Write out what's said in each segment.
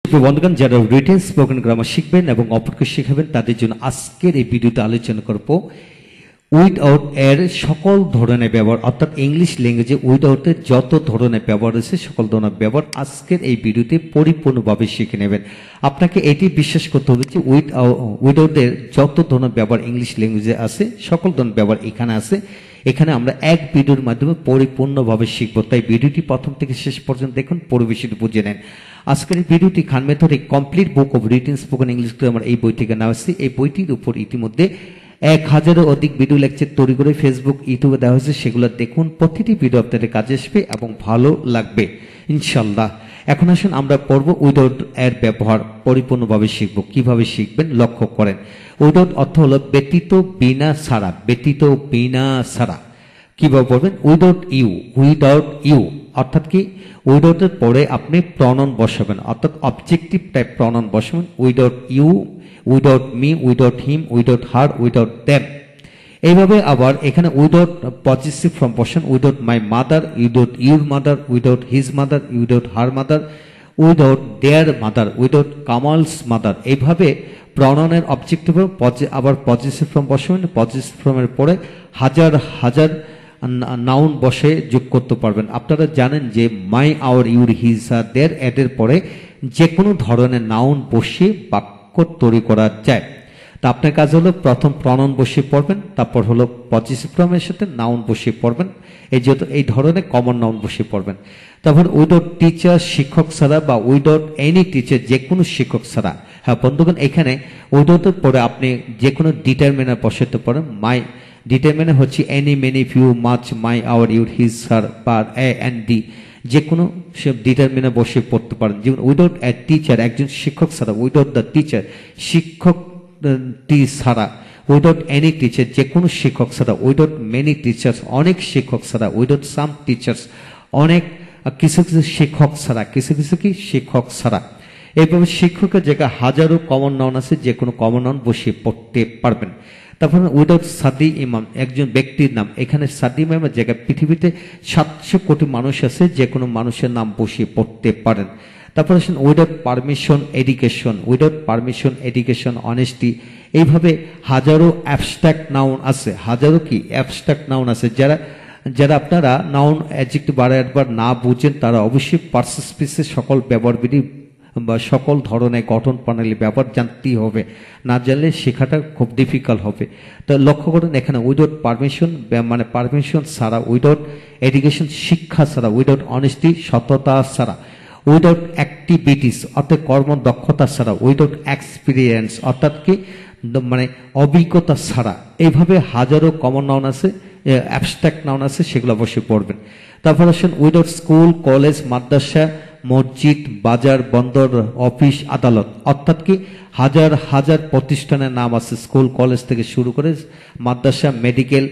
বন্ধুগণ, যারা written spoken grammar শিখবেন এবং অপরকে শেখাবেন তাদের জন্য আজকের এই ভিডিওতে আলোচনা করব উইথআউট এর সকল ধরনের ব্যবহার, অর্থাৎ ইংলিশ ল্যাঙ্গুয়েজে উইথআউট এর যত ধরনের ব্যবহার আছে সকল ধরনের ব্যবহার আজকের এই ভিডিওতে পরিপূর্ণভাবে শিখে নেবেন। আপনাকে এটি বিশ্বাস করতে হবে যে উইথআউট এর যত ধরনের ব্যবহার ইংলিশ ল্যাঙ্গুয়েজে আছে সকল ধরনের ব্যবহার এখানে আছে। এখানে আমরা এক ভিডিওর মাধ্যমে পরিপূর্ণভাবে শিখব, তাই ভিডিওটি প্রথম থেকে শেষ পর্যন্ত দেখুন, পরিবেশটি বুঝে নেন। আজকের এই ভিডিওটি খান মেথডে complete book of written spoken English grammar এই বই থেকে নেওয়া হয়েছে। এই বইটির উপর ইতিমধ্যে 1000-এরও অধিক ভিডিও লেকচার তৈরি করে ফেসবুক, ইউটিউবে দেওয়া হয়েছে, সেগুলো দেখুন। প্রতিটি ভিডিও আপনাদের কাজে আসবে এবং ভালো লাগবে ইনশাল্লাহ। এখন আসুন আমরা পড়ব উইথআউট এর ব্যবহার পরিপূর্ণভাবে শিখব। কিভাবে শিখবেন লক্ষ্য করেন। উইথআউট অর্থ হলো ব্যতীত, বিনা, ছাড়া। ব্যতীত, বিনা, ছাড়া। কিভাবে পড়বেন? Without you. উইথআউট ইউ অর্থাৎ কি? উইথআউট এর পরে আপনি প্রনাউন বসাবেন, অর্থাৎ অবজেক্টিভ টাইপ প্রনাউন বসাবেন। Without you, without me, without him, without her, without them. এইভাবে আবার এখানে উইথআউট পজিটিভ ফর্ম বসান। Without my mother, without your mother, without his mother, without her mother, without their mother, without Kamal's mother. এইভাবে প্রনাউনের objective আবার positive form বসাবেন। Positive ফর্মের পরে হাজার হাজার নাউন বসে যোগ করতে পারবেন। আপনারা জানেন যে মাই, আওয়ার, ইউর, হিজ, আর দেয়ার এদের পরে যে কোনো ধরনের নাউন বসিয়ে বাক্য তৈরি করা যায়। তা আপনার কাজ হলো প্রথম প্রনাউন বসিয়ে পড়বেন, তারপর হলো পজিটিভ ফর্মের সাথে নাউন বসিয়ে পড়বেন, এই ধরনের কমন নাউন বসিয়ে পড়বেন। তারপর উইথআউট টিচার, শিক্ষক ছাড়া, বা উইথআউট এনি টিচার, যে কোনো শিক্ষক ছাড়া। হ্যাঁ বন্ধুগণ, এখানে উইথআউটের পরে আপনি যে কোনো ডিটারমিনার বসাতে পারেন। মাই ডিটারমিনার হচ্ছে any, many, few, much, my, our, your, his, her, বা এ এন্ড ডি, যে কোনো সব ডিটারমিনার বসিয়ে পড়তে পারেন। যেমন উইথআউট এ টিচার, একজন শিক্ষক ছাড়া। উইথআউট দ্য টিচার, শিক্ষক ছাড়া। উইথআউট এনি টিচার, যে কোনো শিক্ষক ছাড়া। উইথআউট মেনি টিচার্স, অনেক শিক্ষক ছাড়া। উইথআউট সাম টিচার্স, অনেক কিছু কিছু শিক্ষক ছাড়া। কিছু কিছু কি শিক্ষক ছাড়া। এইভাবে শিক্ষকের জায়গায় হাজারো কমন নাউন আছে, যে কোনো কমন নাউন বসিয়ে পড়তে পারবেন। তারপর উইথআউট সাদি ইমাম, একজন ব্যক্তির নাম। এখানে সাদি ইমামের জায়গায় পৃথিবীতে 700 কোটি মানুষ আছে, যে কোনো মানুষের নাম বসিয়ে পড়তে পারেন। তারপর আসেন without permission education. Without permission education, honesty. এইভাবে হাজারো অ্যাবস্ট্রাক্ট নাউন আছে। হাজারো কি অ্যাবস্ট্রাক্ট নাউন আছে। যারা আপনারা নাউন অ্যাডজেক্টিভ বারবার না বুঝেন তারা অবশ্যই পার্সেস পিসের সকল ব্যবহারবিধি বা সকল ধরনের গঠন প্রণালী ব্যবহার জানতেই হবে। না জানলে শেখাটা খুব ডিফিকাল্ট হবে। তো লক্ষ্য করুন এখানে উইথআউট পারমিশন, মানে পারমিশন ছাড়া। উইথআউট এডুকেশন, শিক্ষা ছাড়া। উইথআউট অনেস্টি, সততা ছাড়া। উইথআউট অ্যাক্টিভিটিস, অর্থাৎ কর্মদক্ষতা ছাড়া। উইথআউট এক্সপিরিয়েন্স, অর্থাৎ কি মানে অভিজ্ঞতা ছাড়া। এইভাবে হাজারো কমন নাউন আছে, অ্যাবস্ট্রাক্ট নাউন আছে, সেগুলো অবশ্যই পড়বেন। তারপর আসেন উইথআউট স্কুল, কলেজ, মাদ্রাসা, মসজিদ, বাজার, বন্দর, অফিস, আদালত। অর্থাৎ কি হাজার হাজার প্রতিষ্ঠানের নাম আছে, স্কুল কলেজ থেকে শুরু করে মাদ্রাসা, মেডিকেল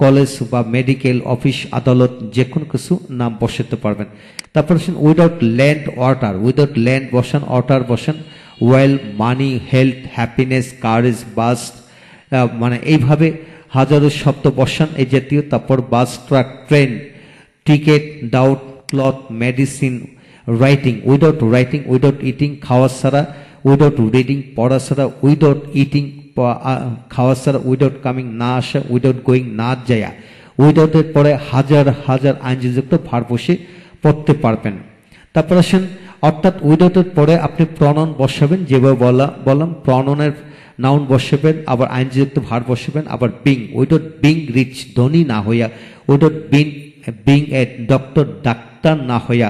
কলেজ বা মেডিকেল, অফিস, আদালত, যে কোনো কিছু নাম বসাতে পারবেন। তারপর আসেন without land, water. Without land বসান, ওয়াটার বসান। Well, money, health, happiness, courage, bus, মানে এইভাবে হাজারো শব্দ বসান এই জাতীয়। তারপর bus, truck, train, ticket, doubt, cloth, medicine, writing. Without writing, without eating, খাওয়া ছাড়া। উইথআউট রিডিং, পড়া ছাড়া। উইথআউট ইটিং, খাওয়া ছাড়া। উইথআউট কামিং, না আসা। উইথআউট গোয়িং, না যায়। উইথআউট এর পরে হাজার হাজার আইনযুক্ত ভার বসে পড়তে পারবেন। তারপর আসেন অর্থাৎ উইথআউট এর পরে আপনি প্রনাউন বসাবেন, যেভাবে বললাম প্রনাউনের নাউন বসাবেন, আবার আইনযুক্ত ভার বসাবেন, আবার বিং। উইথআউট বিং রিচ, ধনী না হইয়া। Without being a doctor, doctor না হইয়া।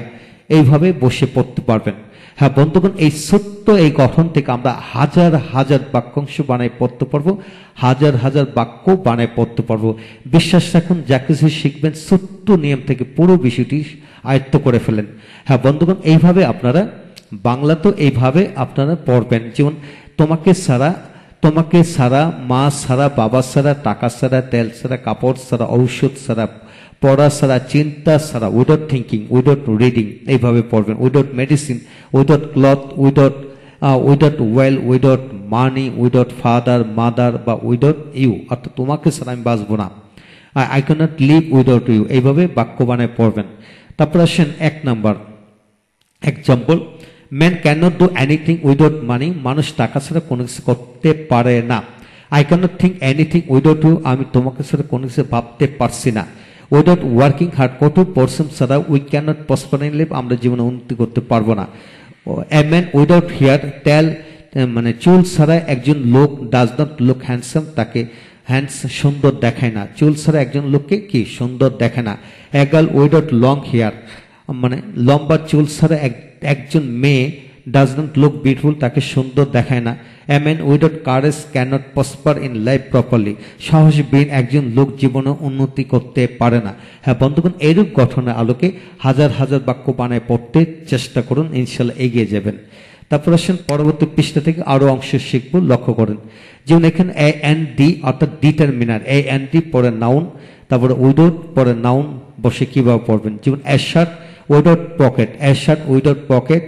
এইভাবে বসে পড়তে পারবেন। হ্যাঁ বন্ধুগণ, এই ছোট্ট এই গঠন থেকে আমরা হাজার হাজার বাক্যাংশ বানায় পড়তে পারবো, হাজার হাজার বাক্য বানায় পড়তে পারবো। বিশ্বাস রাখুন, যা কিছু শিখবেন ছোট্ট নিয়ম থেকে পুরো বিষয়টি আয়ত্ত করে ফেলেন। হ্যাঁ বন্ধুগণ, এইভাবে আপনারা বাংলা তো এইভাবে আপনারা পড়বেন। যেমন তোমাকে ছাড়া, তোমাকে ছাড়া, মা ছাড়া, বাবা ছাড়া, টাকা ছাড়া, তেল ছাড়া, কাপড় ছাড়া, ঔষধ ছাড়া, পড়া ছাড়া, চিন্তা ছাড়া। উইথআউট থিঙ্কিং, উইথআউট রিডিং, এইভাবে পড়বেন। Without medicine, without cloth, without well, without money, without father, mother, বা উইথআউট ইউ, অর্থাৎ তোমাকে ছাড়া আমি বাঁচবো না। I cannot live without you. এইভাবে বাক্য বানায় পড়বেন। তারপর আসেন 1 number example. Man cannot do anything without money, মানুষ টাকা ছাড়া কোনো কিছু করতে পারে না। I cannot think anything without you, আমি তোমাকে ছাড়া কোনো কিছু ভাবতে পারছি না। উইদাউট ওয়ার্কিং হার্ড, কঠোর পরিশ্রম ছাড়া we can't prosper in life, আমরা জীবনে উন্নতি করতে পারবো না। A man without hair tail, মানে চুল ছাড়া একজন লোক ডাজ নট লুক হ্যান্ডসাম, তাকে সুন্দর দেখায় না। চুল ছাড়া একজন লোককে কি সুন্দর দেখে না। A girl without long hair, মানে লম্বা চুল ছাড়া একজন মেয়ে ডাজ নট লুক বিউটিফুল, তাকে সুন্দর দেখায় না। A man without courage cannot prosper in life properly, সাহসবিহীন একজন লোক জীবনে উন্নতি করতে পারে না। হ্যাঁ বন্ধুগণ, এইরূপ গঠনের আলোকে হাজার হাজার বাক্য বানায় পড়তে চেষ্টা করুন, ইনশাল্লাহ এগিয়ে যাবেন। তারপর আসেন পরবর্তী পৃষ্ঠা থেকে আরো অংশ শিখবো, লক্ষ্য করেন। যেমন এখানে এ এন্ড ডি অর্থাৎ ডিটারমিনার, এ এন্ড ডি পরে নাউন, তারপরে উইদাউট পরে নাউন বসে কিভাবে পড়বেন। যেমন a shirt without pocket, a shirt without pocket,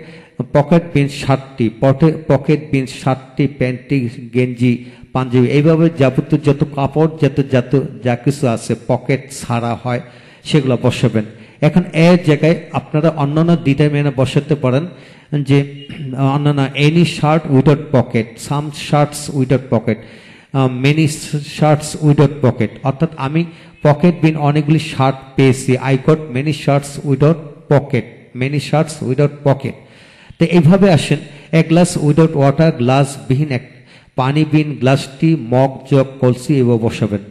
pocket বিনস শার্টটি, পকেট বিনস শার্টটি, প্যান্টটি, গেঞ্জি, পাঞ্জাবি, এইভাবে যাবতীয় যত কাপড় যা কিছু আছে পকেট ছাড়া হয় সেগুলো বসাবেন। এখন এর জায়গায় আপনারা অন্যান্য ডিটারমিনার বসাতে পারেন, যে অন্যান্য any shirt without pocket, some shirts without pocket, many shirts without pocket, অর্থাৎ আমি পকেট বিন অনেকগুলি শার্ট পেয়েছি। I got many shirts without pocket, many shirts without pocket. তো এইভাবে আসেন। A glass without water, glass বিহীন এক পানি বিন গ্লাসটি, মগ জগ কলসি এভাবে বসাবেন।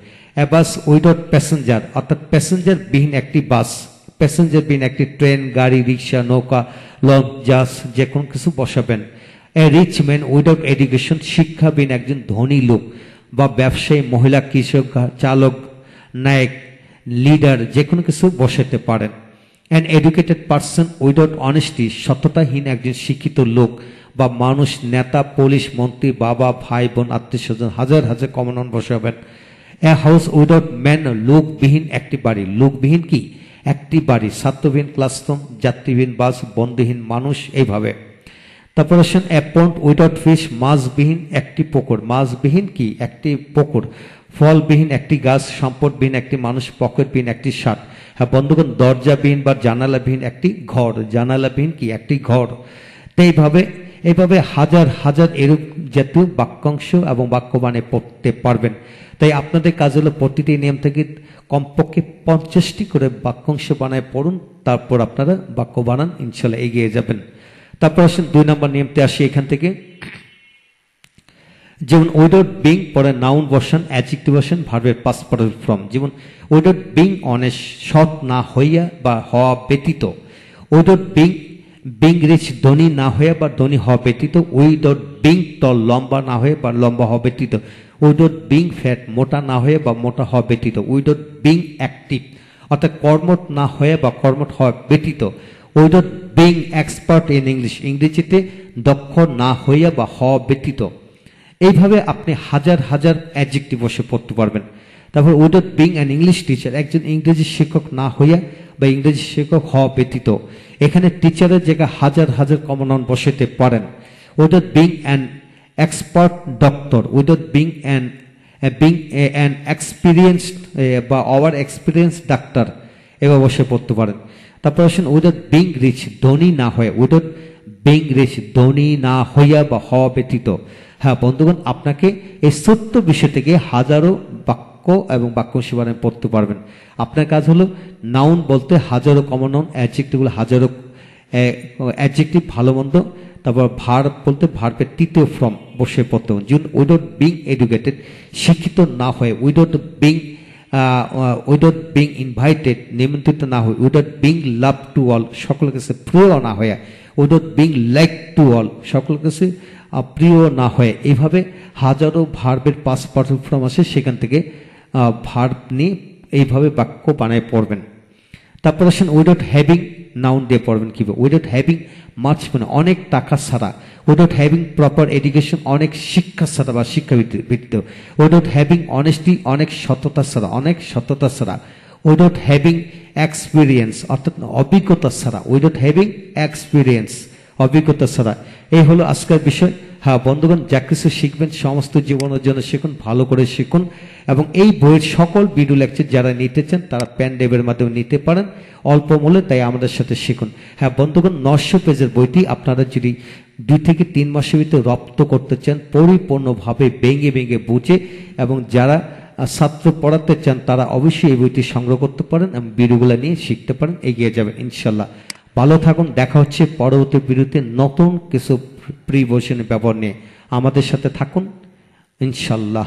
এ বাস উইদাউট প্যাসেঞ্জার, অর্থাৎ প্যাসেঞ্জার বিহীন একটি বাস, প্যাসেঞ্জার বিহীন একটি ট্রেন, গাড়ি, রিক্সা, নৌকা, লঞ্চ, জাহাজ, যে কোনো কিছু বসাবেন। A rich man without education, শিক্ষাবিহীন একজন ধনী লোক বা ব্যবসায়ী, মহিলা, কৃষক, চালক, নায়ক, লিডার, যে কোনো কিছু বসাতে পারেন। An educated person without honesty, সততাহীন একজন শিক্ষিত লোক বা মানুষ, নেতা, পুলিশ, মন্ত্রী, বাবা, ভাই, বোন, আত্মীয় স্বজন, হাজার হাজার কমন বসাবেন। এ হাউস উইদাউট ম্যান, লোকবিহীন একটি বাড়ি, লোকবিহীন কি একটি বাড়ি, ছাত্রবিহীন ক্লাসরুম, যাত্রীবিহীন বাস, বন্ধুহীন মানুষ, এইভাবে। তারপর আসেন এ পন্ড উইদাউট ফিশ, মাছবিহীন একটি পুকুর, মাছবিহীন কি একটি পুকুর, ফলবিহীন একটি গাছ, সম্পদবিহীন একটি মানুষ, পকেটবিহীন একটি শার্ট। হ্যাঁ বন্ধুগণ, দরজাবিহীন বা জানালাবিহীন একটি ঘর, জানালাবিহীন কি একটি ঘর। তো এইভাবে হাজার হাজার এরূপ জাতীয় বাক্যাংশ এবং বাক্য বানিয়ে পড়তে পারবেন। তাই আপনাদের কাজ হলো প্রতিটি নিয়ম থেকে কমপক্ষে 50টি করে বাক্যাংশ বানায় পড়ুন, তারপর আপনারা বাক্য বানান, ইনশাল্লাহ এগিয়ে যাবেন। তারপর আসেন 2 নম্বর নিয়মতে আসি এখান থেকে। যেমন উইদাউট বিং পরে নাউন বসান, অ্যাডজেক্টিভ বসান, ভার্বের পাস্ট পার্টিসিপল ফর্ম। যেমন উইদাউট বিং অনেস্ট, সৎ না হইয়া বা হওয়া ব্যতীত। উইদাউট বিং রিচ, ধনী না হইয়া বা ধনী হওয়া ব্যতীত। উইদাউট বিং টল, লম্বা না হয়ে বা লম্বা হওয়া ব্যতীত। উইদাউট বিং ফ্যাট, মোটা না হয়ে বা মোটা হওয়া ব্যতীত। উইদাউট বিং অ্যাক্টিভ, অর্থাৎ কর্মঠ না হয়ে বা কর্মঠ হওয়া ব্যতীত। Without being expert in English, ইংরেজিতে দক্ষ না হইয়া বা হওয়া ব্যতীত। এইভাবে আপনি হাজার হাজার অ্যাডজেক্টিভ বসে পড়তে পারবেন। তারপর without being an English teacher, একজন ইংরেজি শিক্ষক না হইয়া বা ইংরেজি শিক্ষক হওয়া ব্যতীত। এখানে টিচারের জায়গায় হাজার হাজার কমন নাউন বসাতে পারেন। Without being an expert doctor, without being an experienced বা ওভার এক্সপিরিয়েন্স ডাক্তার, এবার বসে পড়তে পারেন। তারপর আসেন উইদাউট বিং রিচ, ধনী না হয়ে। উইদাউট বিং রিচ, ধনী না হইয়া বা হওয়া ব্যতীত। হ্যাঁ বন্ধুগণ, আপনাকে এই ছোট্ট বিষয় থেকে হাজারো বাক্য এবং বাক্যাংশ বানায় পড়তে পারবেন। আপনার কাজ হলো নাউন বলতে হাজারো কমন নাউন, অ্যাডজেক্টিভগুলো হাজারো অ্যাডজেক্টিভ ভালো মন্দ, তারপর ভার্ব বলতে ভার্বের তৃতীয় ফর্ম বসে পড়তে হবে। যেমন উইদাউট বিং এডুকেটেড, শিক্ষিত না হয়ে। উইদাউট বিং ইনভাইটেড, নিমন্ত্রিত না হয়ে। Without being love to all, সকলের কাছে প্রিয় না হয়ে। Without being like to all, সকলের কাছে প্রিয় না হয়ে। এইভাবে হাজারো ভার্বের পাস্ট পার্টিসিপল ফর্ম আছে, সেখান থেকে ভার্ব নিয়ে এইভাবে বাক্য বানায় পড়বেন। তারপর আসেন উইদাউট হ্যাভিং, নাউন দিয়ে পড়বেন কিভাবে। উইদাউট হ্যাভিং মাচ, মানে অনেক টাকা ছাড়া। উইদাউট হ্যাভিং প্রপার এডুকেশন, অনেক শিক্ষা ছাড়া বা শিক্ষা ভিত্তিক। উইদাউট হ্যাভিং অনেস্টি, অনেক সততা ছাড়া, অনেক সততা ছাড়া। উইদাউট হ্যাভিং এক্সপিরিয়েন্স, অর্থাৎ অভিজ্ঞতা ছাড়া। উইদাউট হ্যাভিং এক্সপিরিয়েন্স, অভিজ্ঞতা ছাড়া। এই হলো আজকের বিষয়। হ্যাঁ বন্ধুগণ, যা কিছু শিখবেন সমস্ত জীবনের জন্য শিখুন, ভালো করে শিখুন। এবং এই বইয়ের সকল ভিডিও লেকচার যারা নিতে চান তারা পেন ড্রাইভের মাধ্যমে নিতে পারেন অল্প মূল্যে, তাই আমাদের সাথে শিখুন। হ্যাঁ বন্ধুগণ, 900 পেজের বইটি আপনারা যদি 2 থেকে 3 মাসের ভিতরে রপ্ত করতে চান পরিপূর্ণভাবে ভেঙে ভেঙে বুঝে, এবং যারা ছাত্র পড়াতে চান তারা অবশ্যই এই বইটি সংগ্রহ করতে পারেন এবং ভিডিওগুলো নিয়ে শিখতে পারেন, এগিয়ে যাবেন ইনশাল্লাহ। ভালো থাকুন, দেখা হচ্ছে পরবর্তী ভিডিওতে নতুন কিছু প্রিপোজিশনের ব্যবহার নিয়ে। আমাদের সাথে থাকুন ইনশাল্লাহ।